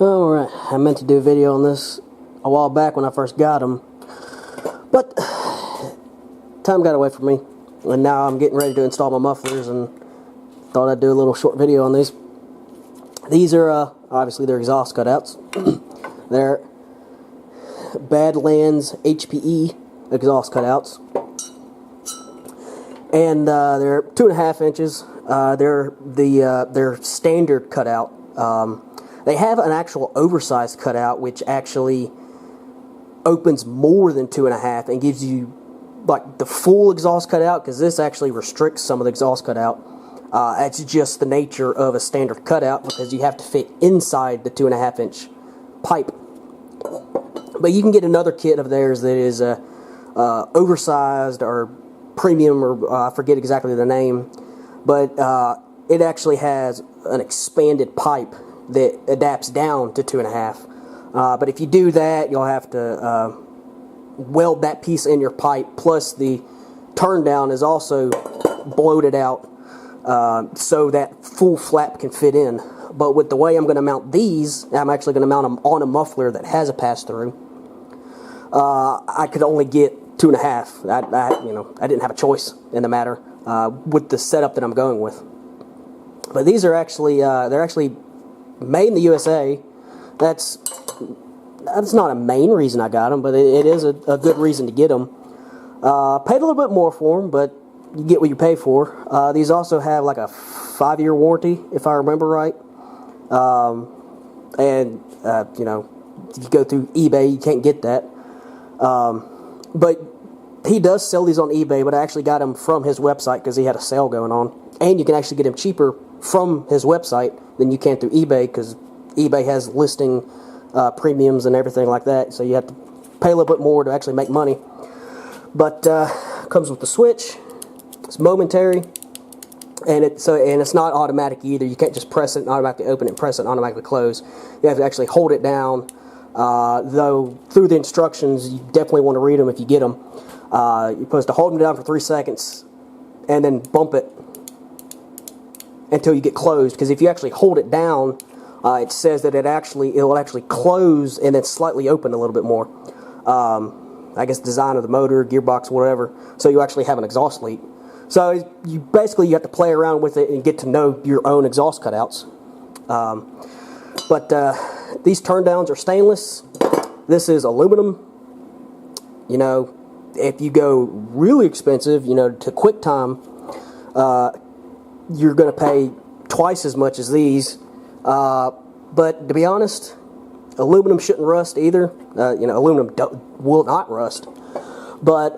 Alright, I meant to do a video on this a while back when I first got them, but time got away from me, and now I'm getting ready to install my mufflers, and thought I'd do a little short video on these. These are, obviously they're exhaust cutouts. They're BadlanzHPE exhaust cutouts, and they're 2.5 inches. They're standard cutout. They have an actual oversized cutout, which actually opens more than 2.5 and gives you like the full exhaust cutout, because this actually restricts some of the exhaust cutout. It's just the nature of a standard cutout, because you have to fit inside the 2.5 inch pipe. But you can get another kit of theirs that is oversized or premium, or I forget exactly the name, but it actually has an expanded pipe that adapts down to 2.5. But if you do that, you'll have to weld that piece in your pipe, plus the turn down is also bloated out so that full flap can fit in. But with the way I'm going to mount these, I'm actually going to mount them on a muffler that has a pass-through. I could only get 2.5. I didn't have a choice in the matter with the setup that I'm going with. But these are actually they're actually made in the USA. That's not a main reason I got them, but it is a good reason to get them. Paid a little bit more for them, but you get what you pay for. These also have like a 5-year warranty, if I remember right. If you go through eBay, you can't get that. But he does sell these on eBay, but I actually got them from his website because he had a sale going on. And you can actually get them cheaper from his website than you can through eBay, because eBay has listing premiums and everything like that, so you have to pay a little bit more to actually make money. But comes with the switch. It's momentary, and it's not automatic either. You can't just press it and automatically open it and press it and automatically close. You have to actually hold it down. Though through the instructions, you definitely want to read them if you get them. You're supposed to hold them down for 3 seconds and then bump it until you get closed, because if you actually hold it down, it says that it will actually close and then slightly open a little bit more. I guess design of the motor, gearbox, whatever, so you actually have an exhaust leak. So you have to play around with it and get to know your own exhaust cutouts. But these turn downs are stainless. This is aluminum. If you go really expensive, to QuickTime, you're going to pay twice as much as these. But to be honest, aluminum shouldn't rust either. Aluminum will not rust. But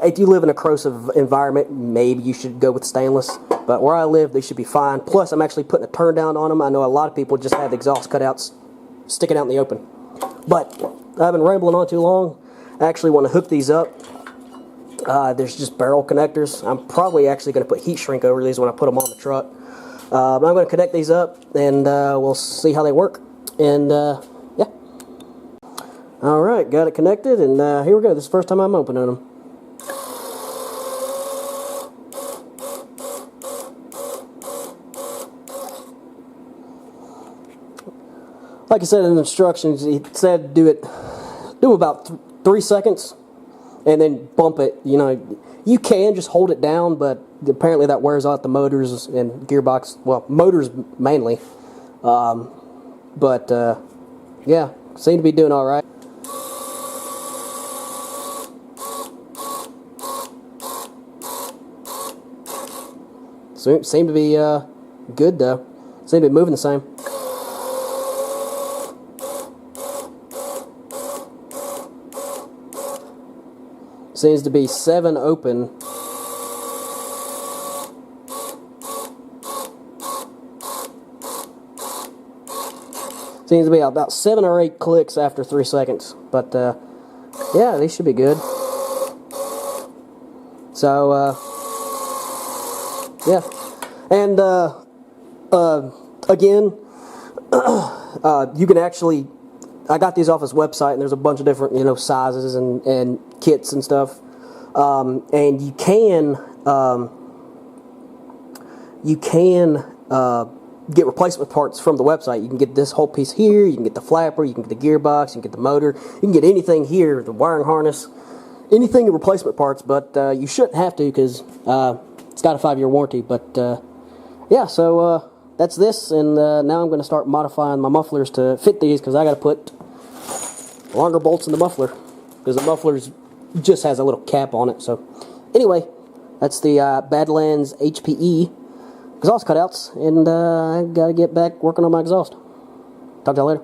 if you live in a corrosive environment, maybe you should go with stainless. But where I live, they should be fine. Plus, I'm actually putting a turn down on them. I know a lot of people just have the exhaust cutouts sticking out in the open. But I've been rambling on too long. I actually want to hook these up. There's just barrel connectors. I'm probably actually going to put heat shrink over these when I put them on the truck. But I'm going to connect these up, and we'll see how they work. And yeah. Alright, got it connected, and here we go. This is the first time I'm opening them. Like I said in the instructions, he said do about 3 seconds, and then bump it. You can just hold it down, but apparently that wears out the motors and gearbox. Well, motors mainly. Yeah, seem to be doing all right. Seem to be good though. Seem to be moving the same. Seems to be 7 open. Seems to be about 7 or 8 clicks after 3 seconds. But yeah, these should be good. So yeah, and again, you can actually. I got these off his website, and there's a bunch of different, sizes and kits and stuff. And you can get replacement parts from the website. You can get this whole piece here, you can get the flapper, you can get the gearbox, you can get the motor, you can get anything here, the wiring harness, anything in replacement parts, but you shouldn't have to because it's got a 5-year warranty. But yeah, so that's this, and now I'm going to start modifying my mufflers to fit these because I got to put longer bolts in the muffler because the muffler just has a little cap on it. So anyway, that's the BadlanzHPE exhaust cutouts, and I got to get back working on my exhaust. Talk to y'all later.